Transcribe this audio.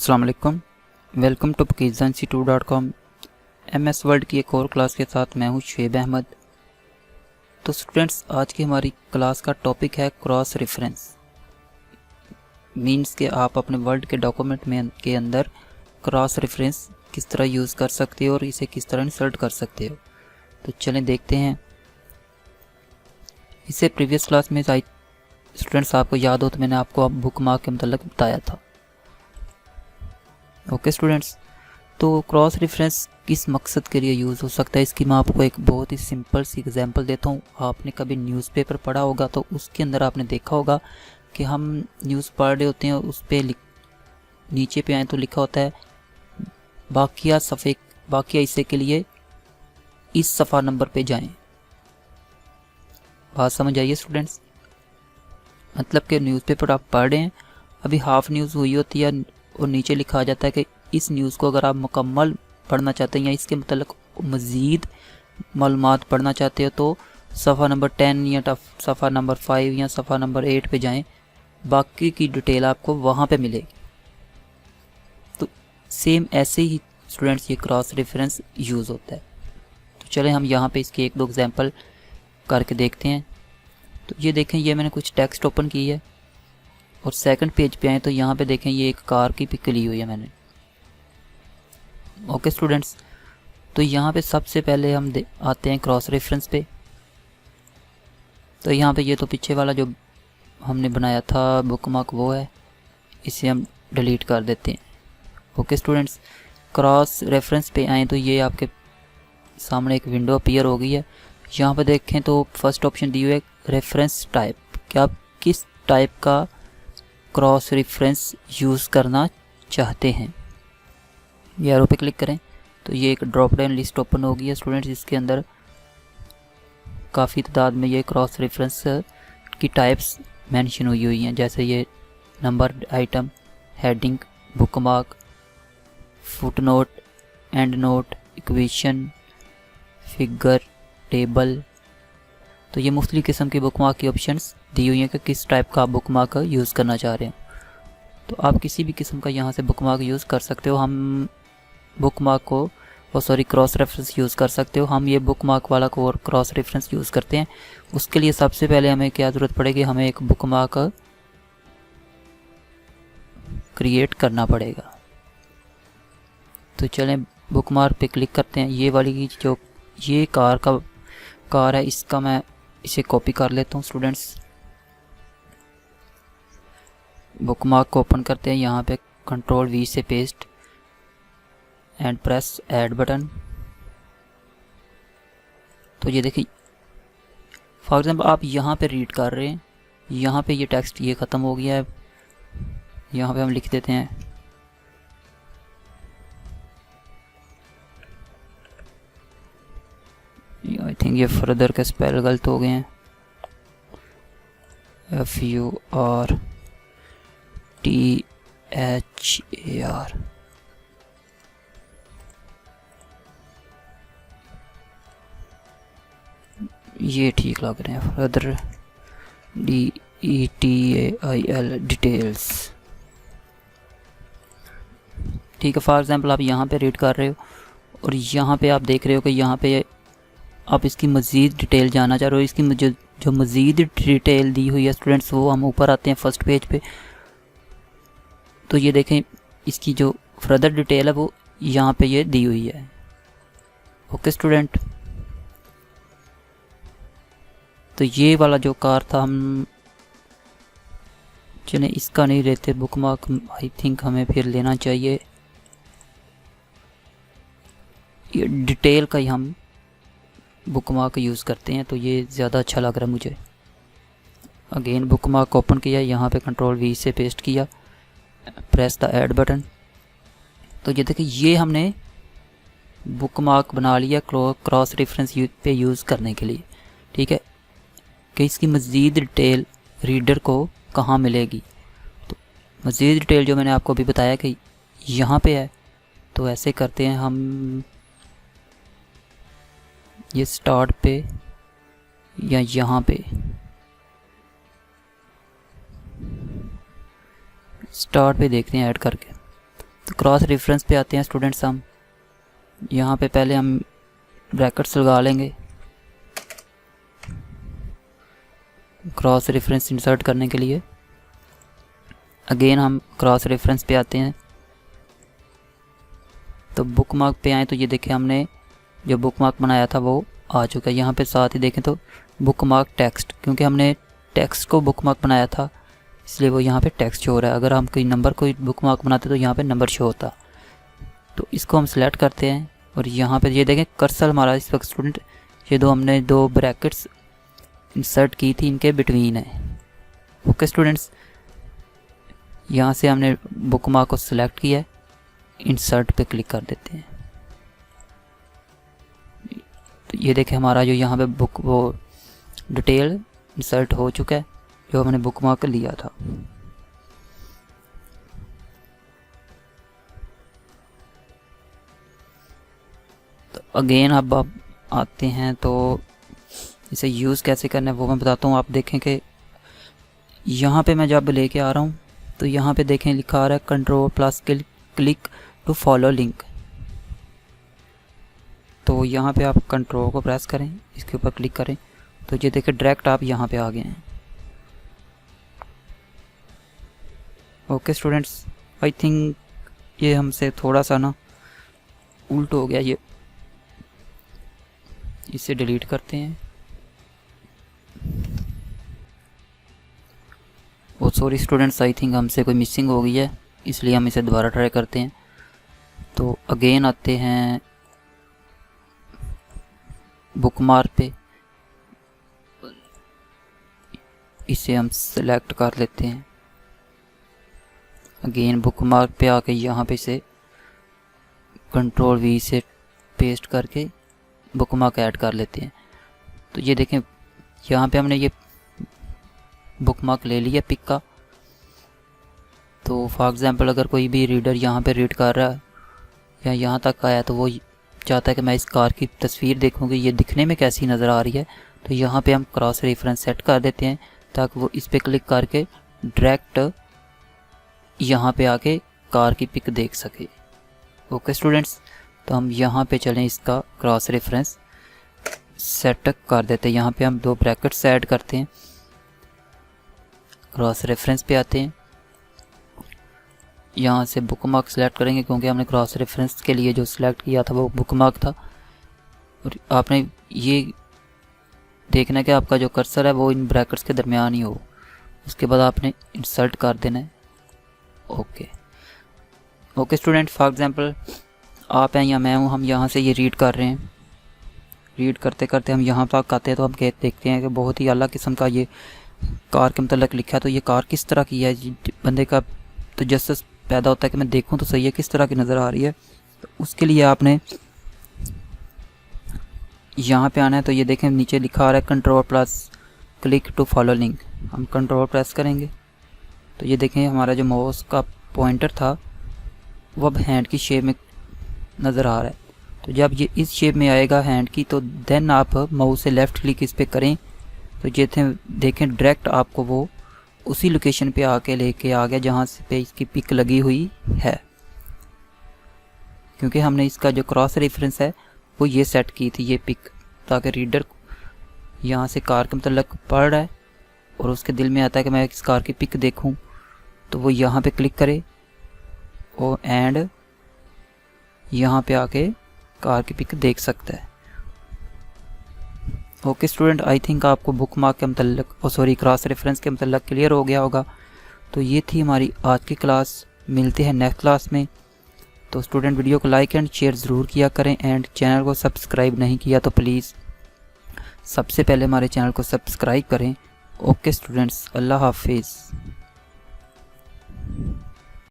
अस्सलाम वालेकुम, welcome to PakizanC2.com। MS word की एक और क्लास के साथ मैं हूं शुएब अहमद। तो स्टूडेंट्स, आज की हमारी क्लास का टॉपिक है क्रॉस रेफरेंस। मीन्स कि आप अपने वर्ड के डॉक्यूमेंट में के अंदर क्रॉस रेफरेंस किस तरह यूज़ कर सकते हो और इसे किस तरह इंसर्ट कर सकते हो। तो चलें देखते हैं। इसे प्रीवियस क्लास में स्टूडेंट्स आपको याद हो तो मैंने आपको बुक मार्क के मतलब बताया था। ओके स्टूडेंट्स, तो क्रॉस रेफरेंस किस मकसद के लिए यूज़ हो सकता है इसकी मैं आपको एक बहुत ही सिंपल सी एग्जांपल देता हूँ। आपने कभी न्यूज़पेपर पढ़ा होगा तो उसके अंदर आपने देखा होगा कि हम न्यूज़ पढ़ रहे होते हैं, उस पर नीचे पे आए तो लिखा होता है बाकिया हिस्से के लिए इस सफ़ा नंबर पे जाएं। बात समझ आइए स्टूडेंट्स, मतलब कि न्यूज़पेपर आप पढ़ रहे हैं, अभी हाफ न्यूज़ हुई होती है और नीचे लिखा आ जाता है कि इस न्यूज़ को अगर आप मुकम्मल पढ़ना चाहते हैं या इसके मतलब मज़ीद मालूमात पढ़ना चाहते हो तो सफ़ा नंबर 10 या सफ़ा नंबर 5 या सफ़ा नंबर 8 पे जाएं, बाकी की डिटेल आपको वहाँ पे मिलेगी। तो सेम ऐसे ही स्टूडेंट्स ये क्रॉस रेफरेंस यूज़ होता है। तो चलें हम यहाँ पे इसके एक दो एग्जांपल करके देखते हैं। तो ये देखें, ये मैंने कुछ टेक्स्ट ओपन की है और सेकंड पेज पे आए तो यहाँ पे देखें ये एक कार की पिक ली हुई है मैंने। ओके स्टूडेंट्स, तो यहाँ पे सबसे पहले हम आते हैं क्रॉस रेफरेंस पे। तो यहाँ पे ये तो पीछे वाला जो हमने बनाया था बुकमार्क वो है, इसे हम डिलीट कर देते हैं। ओके स्टूडेंट्स, क्रॉस रेफरेंस पे आए तो ये आपके सामने एक विंडो अपीयर हो गई है। यहाँ पे देखें तो फर्स्ट ऑप्शन दी हुई है रेफरेंस टाइप, कि आप किस टाइप का क्रॉस रेफरेंस यूज़ करना चाहते हैं। ये एरो पे क्लिक करें तो ये एक ड्रॉप डाउन लिस्ट ओपन होगी है स्टूडेंट्स, जिसके अंदर काफ़ी तादाद में ये क्रॉस रेफरेंस की टाइप्स मेंशन हुई हैं, जैसे ये number item, heading, bookmark, footnote, and note, equation, figure, table. तो ये मुख्तलिफ किस्म के बुकमार्क की ऑप्शंस दी हुई हैं कि किस टाइप का आप बुकमार्क यूज़ करना चाह रहे हैं। तो आप किसी भी किस्म का यहाँ से बुकमार्क यूज़ कर सकते हो। हम बुकमार्क को क्रॉस रेफरेंस यूज़ कर सकते हो। हम ये बुकमार्क वाला को और क्रॉस रेफरेंस यूज़ करते हैं। उसके लिए सबसे पहले हमें क्या ज़रूरत पड़ेगी, हमें एक बुकमार्क क्रिएट करना पड़ेगा। तो चलें बुकमार्क पे क्लिक करते हैं। ये वाली जो ये कार है, इसका मैं इसे कॉपी कर लेता हूँ स्टूडेंट्स। बुकमार्क को ओपन करते हैं, यहाँ पे कंट्रोल V से paste and press add button. तो ये देखिए, फॉर एग्जांपल आप यहाँ पे रीड कर रहे हैं, यहाँ पे ये टेक्स्ट ये ख़त्म हो गया है। यहाँ पे हम लिख देते हैं आई थिंक ये फर्दर के स्पेल गलत हो गए हैं, FURTHAR। ये ठीक लग रहे हैं, फर्दर DETAIL डिटेल्स। ठीक है, फॉर एग्जांपल आप यहाँ पे रीड कर रहे हो और यहाँ पे आप देख रहे हो कि यहाँ पे आप इसकी मज़ीद डिटेल जानना चाह रहे हो। इसकी जो मज़ीद डिटेल दी हुई है स्टूडेंट्स, वो हम ऊपर आते हैं फर्स्ट पेज पे। तो ये देखें, इसकी जो फर्दर डिटेल है वो यहाँ पे ये दी हुई है। ओके स्टूडेंट, तो ये वाला जो कार था हम चलें इसका नहीं लेते बुकमार्क, आई थिंक हमें फिर लेना चाहिए ये डिटेल का ही हम बुकमार्क यूज़ करते हैं। तो ये ज़्यादा अच्छा लग रहा है मुझे। अगेन बुकमार्क ओपन किया, यहाँ पे कंट्रोल V से पेस्ट किया, प्रेस द ऐड बटन। तो ये देखिए, ये हमने बुकमार्क बना लिया क्रॉस रेफरेंस पे यूज़ करने के लिए। ठीक है, कि इसकी मज़ीद डिटेल रीडर को कहाँ मिलेगी। तो मज़ीद डिटेल जो मैंने आपको अभी बताया कि यहाँ पे है। तो ऐसे करते हैं हम, ये स्टार्ट पे या यहाँ पे स्टार्ट पे देखते हैं ऐड करके। क्रॉस रेफरेंस पे आते हैं स्टूडेंट्स। हम यहाँ पे पहले हम ब्रैकेट्स लगा लेंगे क्रॉस रेफरेंस इंसर्ट करने के लिए। अगेन हम क्रॉस रेफरेंस पे आते हैं, तो बुक मार्क पे आए तो ये देखें हमने जो बुक मार्क बनाया था वो आ चुका है। यहाँ पे साथ ही देखें तो बुक मार्क टेक्स्ट, क्योंकि हमने टेक्स्ट को बुक मार्क बनाया था इसलिए वो यहाँ पे टेक्स्ट शो हो रहा है। अगर हम कोई नंबर को बुक मार्क बनाते तो यहाँ पे नंबर शो होता। तो इसको हम सेलेक्ट करते हैं और यहाँ पे ये देखें कर्सर हमारा इस वक्त स्टूडेंट ये हमने दो ब्रैकेट्स इंसर्ट की थी, इनके बिटवीन है। ओके स्टूडेंट्स, यहाँ से हमने बुक मार्क को सिलेक्ट किया है, इंसर्ट पे क्लिक कर देते हैं। तो ये देखें हमारा जो यहाँ पे बुक वो डिटेल इंसर्ट हो चुका है जो हमने बुक मार्क लिया था। तो अगेन अब आप आते हैं तो इसे यूज़ कैसे करना है वो मैं बताता हूँ। आप देखें कि यहाँ पे मैं जब लेके आ रहा हूँ तो यहाँ पे देखें लिखा आ रहा है control plus click to follow link. तो यहाँ पे आप कंट्रोल को प्रेस करें, इसके ऊपर क्लिक करें तो ये देखें डायरेक्ट आप यहाँ पे आ गए हैं। ओके स्टूडेंट्स, आई थिंक ये हमसे थोड़ा सा ना उल्ट हो गया, ये इसे डिलीट करते हैं। ओ सॉरी स्टूडेंट्स, आई थिंक हमसे कोई मिसिंग हो गई है इसलिए हम इसे दोबारा ट्राई करते हैं। तो अगेन आते हैं बुक मार्क पे, इसे हम सेलेक्ट कर लेते हैं। अगेन बुक मार्क पे आके यहाँ पे इसे कंट्रोल V से पेस्ट करके बुक मार्क ऐड कर लेते हैं। तो ये देखें यहाँ पे हमने ये बुक मार्क ले लिया पिक का। तो फॉर एग्ज़ाम्पल अगर कोई भी रीडर यहाँ पे रीड कर रहा है या यहाँ तक आया तो वो चाहता है कि मैं इस कार की तस्वीर देखूँ कि ये दिखने में कैसी नज़र आ रही है, तो यहाँ पे हम क्रॉस रेफरेंस सेट कर देते हैं ताकि वो इस पे क्लिक करके डायरेक्ट यहाँ पे आके कार की पिक देख सके। ओके स्टूडेंट्स, तो हम यहाँ पे चलें इसका क्रॉस रेफरेंस सेट कर देते हैं। यहाँ पे हम दो ब्रैकेट्स ऐड करते हैं, क्रॉस रेफरेंस पे आते हैं, यहाँ से बुक मार्क सेलेक्ट करेंगे क्योंकि हमने क्रॉस रेफरेंस के लिए जो सिलेक्ट किया था वो बुक मार्क था। और आपने ये देखना है कि आपका जो कर्सर है वो इन ब्रैकेट्स के दरमियान ही हो। उसके बाद आपने इंसर्ट कर देना है। ओके स्टूडेंट, फॉर एग्ज़ाम्पल आप हैं या मैं हूँ, हम यहाँ से ये रीड कर रहे हैं। रीड करते करते हम यहाँ तक आते हैं तो हम देखते हैं कि बहुत ही आला किस्म का ये कार के मतलब लिखा है। तो ये कार किस तरह की है, बंदे का तो जस्टिस पैदा होता है कि मैं देखूं तो सही है किस तरह की नज़र आ रही है। तो उसके लिए आपने यहाँ पे आना है। तो ये देखें नीचे लिखा आ रहा है control plus click to follow link. हम कंट्रोल प्रेस करेंगे तो ये देखें हमारा जो माउस का पॉइंटर था वो अब हैंड की शेप में नज़र आ रहा है। तो जब ये इस शेप में आएगा हैंड की तो देन आप माउस से लेफ़्ट क्लिक इस पर करें तो ये देखें डायरेक्ट आपको वो उसी लोकेशन पे आके लेके आ गया जहाँ पे इसकी पिक लगी हुई है, क्योंकि हमने इसका जो क्रॉस रेफरेंस है वो ये सेट की थी ये पिक, ताकि रीडर यहाँ से कार के मतलब पढ़ रहा है और उसके दिल में आता है कि मैं इस कार की पिक देखूं तो वो यहाँ पे क्लिक करे और एंड यहाँ पे आके कार की पिक देख सकता है। ओके स्टूडेंट, आई थिंक आपको बुक मार्क के मतलब क्रॉस रेफरेंस के मतलब क्लियर हो गया होगा। तो ये थी हमारी आज की क्लास, मिलते हैं नेक्स्ट क्लास में। तो स्टूडेंट वीडियो को लाइक एंड शेयर ज़रूर किया करें एंड चैनल को सब्सक्राइब नहीं किया तो प्लीज़ सबसे पहले हमारे चैनल को सब्सक्राइब करें। ओके स्टूडेंट्स, अल्लाह हाफिज़।